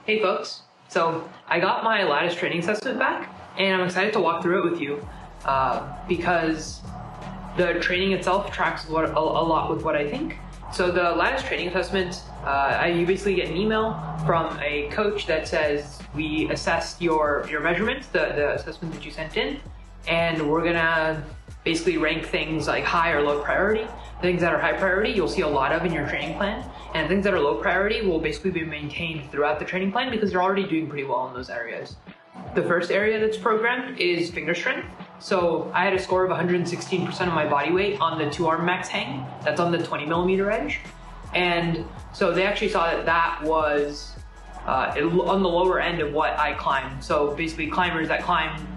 Hey folks, so I got my Lattice training assessment back and I'm excited to walk through it with you because the training itself tracks a lot with what I think. So the Lattice training assessment, you basically get an email from a coach that says we assessed your measurements, the assessment that you sent in, and we're gonna basically rank things like high or low priority. Things that are high priority you'll see a lot of in your training plan, and things that are low priority will basically be maintained throughout the training plan because they're already doing pretty well in those areas. The first area that's programmed is finger strength. So I had a score of 116% of my body weight on the 2-arm max hang. That's on the 20mm edge. And so they actually saw that was on the lower end of what I climb. So basically climbers that climb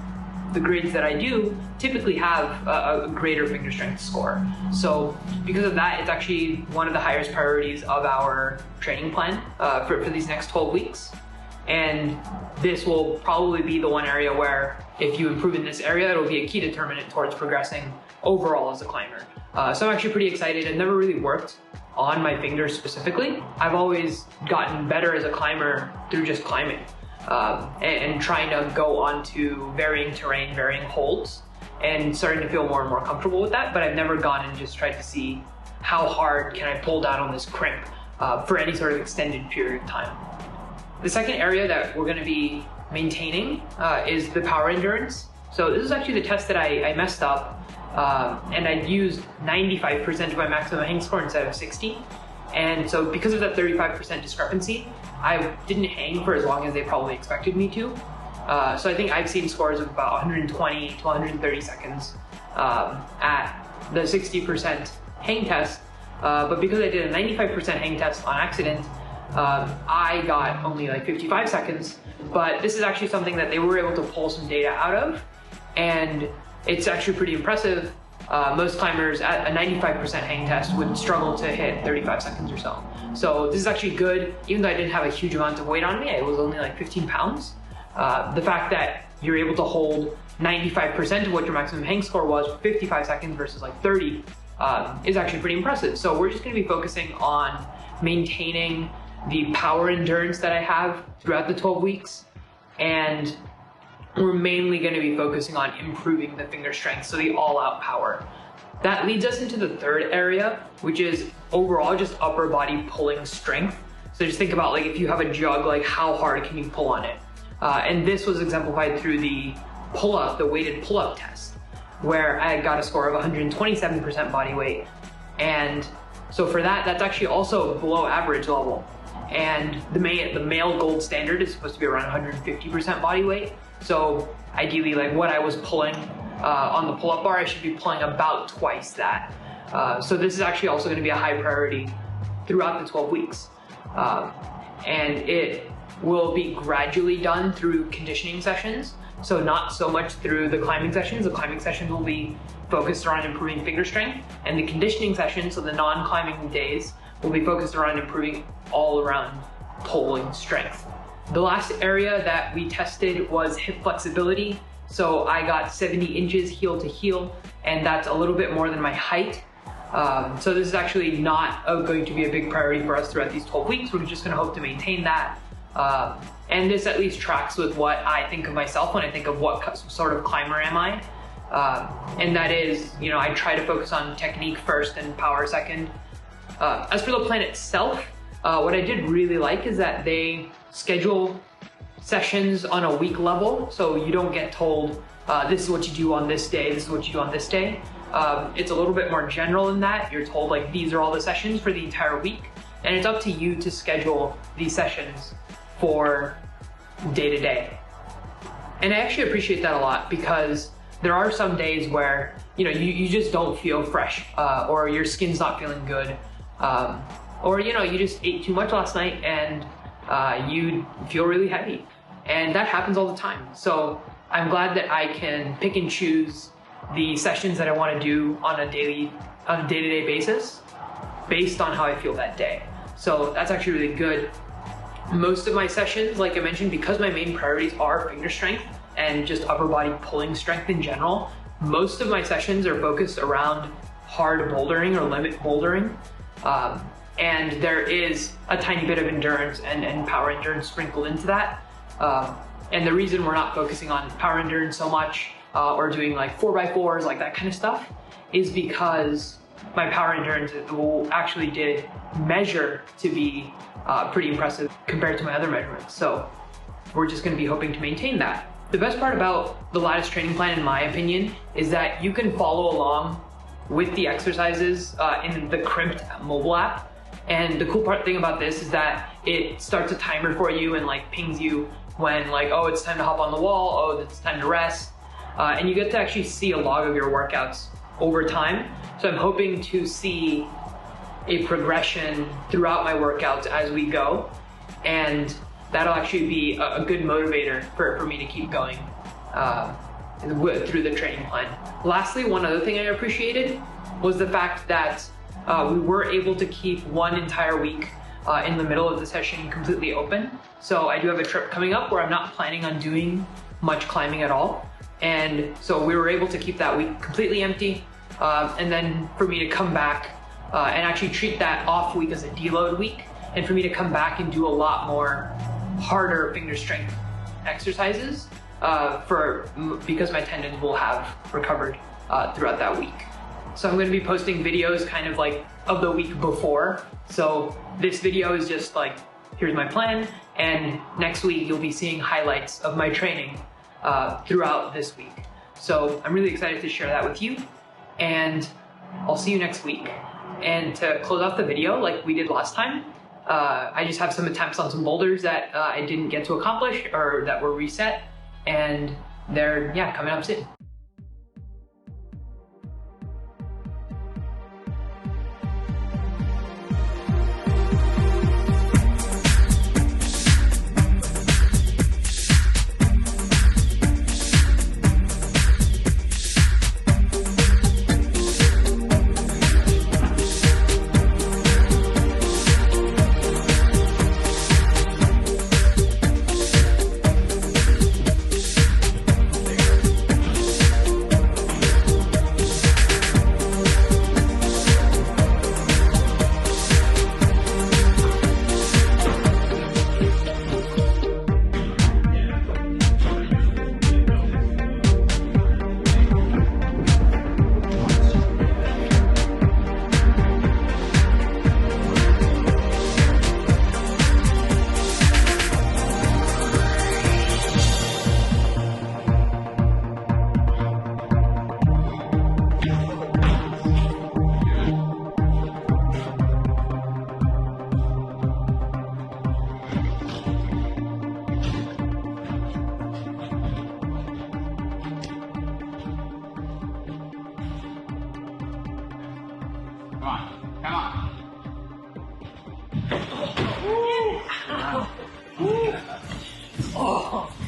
the grades that I do typically have a greater finger strength score. So because of that, it's actually one of the highest priorities of our training plan for these next 12 weeks. And this will probably be the one area where if you improve in this area, it'll be a key determinant towards progressing overall as a climber. So I'm actually pretty excited. I've never really worked on my fingers specifically. I've always gotten better as a climber through just climbing. And trying to go onto varying terrain, varying holds, and starting to feel more and more comfortable with that, but I've never gone and just tried to see how hard can I pull down on this crimp for any sort of extended period of time. The second area that we're going to be maintaining is the power endurance. So this is actually the test that I messed up, and I used 95% of my maximum hang score instead of 60. And so because of that 35% discrepancy, I didn't hang for as long as they probably expected me to. So I think I've seen scores of about 120 to 130 seconds at the 60% hang test. But because I did a 95% hang test on accident, I got only like 55 seconds. But this is actually something that they were able to pull some data out of. And it's actually pretty impressive. Most climbers at a 95% hang test would struggle to hit 35 seconds or so. So this is actually good, even though I didn't have a huge amount of weight on me. It was only like 15 pounds. The fact that you're able to hold 95% of what your maximum hang score was for 55 seconds versus like 30 is actually pretty impressive. So we're just going to be focusing on maintaining the power endurance that I have throughout the 12 weeks, and we're mainly going to be focusing on improving the finger strength, so the all-out power. That leads us into the third area, which is overall just upper body pulling strength. So just think about like if you have a jug, like how hard can you pull on it? And this was exemplified through the pull-up, the weighted pull-up test, where I got a score of 127% body weight. And so for that, that's actually also below average level. And the male gold standard is supposed to be around 150% body weight. So ideally, like what I was pulling on the pull-up bar, I should be pulling about twice that. So this is actually also going to be a high priority throughout the 12 weeks. And it will be gradually done through conditioning sessions. So not so much through the climbing sessions. The climbing sessions will be focused around improving finger strength, and the conditioning sessions, so the non-climbing days, will be focused around improving all around pulling strength. The last area that we tested was hip flexibility. So I got 70 inches heel to heel, and that's a little bit more than my height. So this is actually not going to be a big priority for us throughout these 12 weeks. We're just gonna hope to maintain that. And this at least tracks with what I think of myself when I think of what sort of climber am I. And that is, you know, I try to focus on technique first and power second. As for the plan itself, what I did really like is that they schedule sessions on a week level, so you don't get told this is what you do on this day, this is what you do on this day. It's a little bit more general than that. You're told like these are all the sessions for the entire week, and it's up to you to schedule these sessions for day to day. And I actually appreciate that a lot because there are some days where you just don't feel fresh, or your skin's not feeling good, or you just ate too much last night and you feel really heavy, and that happens all the time. So I'm glad that I can pick and choose the sessions that I want to do on a day-to-day basis based on how I feel that day. So that's actually really good. Most of my sessions, like I mentioned, because my main priorities are finger strength and just upper body pulling strength in general, most of my sessions are focused around hard bouldering or limit bouldering. and there is a tiny bit of endurance and power endurance sprinkled into that. And the reason we're not focusing on power endurance so much, or doing like 4x4s, like that kind of stuff, is because my power endurance actually did measure to be pretty impressive compared to my other measurements. So we're just going to be hoping to maintain that. The best part about the Lattice training plan, in my opinion, is that you can follow along with the exercises in the crimped mobile app. And the cool thing about this is that it starts a timer for you and like pings you when like, oh, it's time to hop on the wall, oh, it's time to rest. And you get to actually see a log of your workouts over time. So I'm hoping to see a progression throughout my workouts as we go. And that'll actually be a good motivator for me to keep going through the training plan. Lastly, one other thing I appreciated was the fact that we were able to keep one entire week in the middle of the session completely open. So I do have a trip coming up where I'm not planning on doing much climbing at all. And so we were able to keep that week completely empty. And then for me to come back and actually treat that off week as a deload week, and for me to come back and do a lot more harder finger strength exercises because my tendons will have recovered throughout that week. So I'm going to be posting videos kind of like of the week before. So this video is just like, here's my plan, and next week you'll be seeing highlights of my training throughout this week. So I'm really excited to share that with you, and I'll see you next week. And to close off the video like we did last time, I just have some attempts on some boulders that I didn't get to accomplish or that were reset, and they're coming up soon.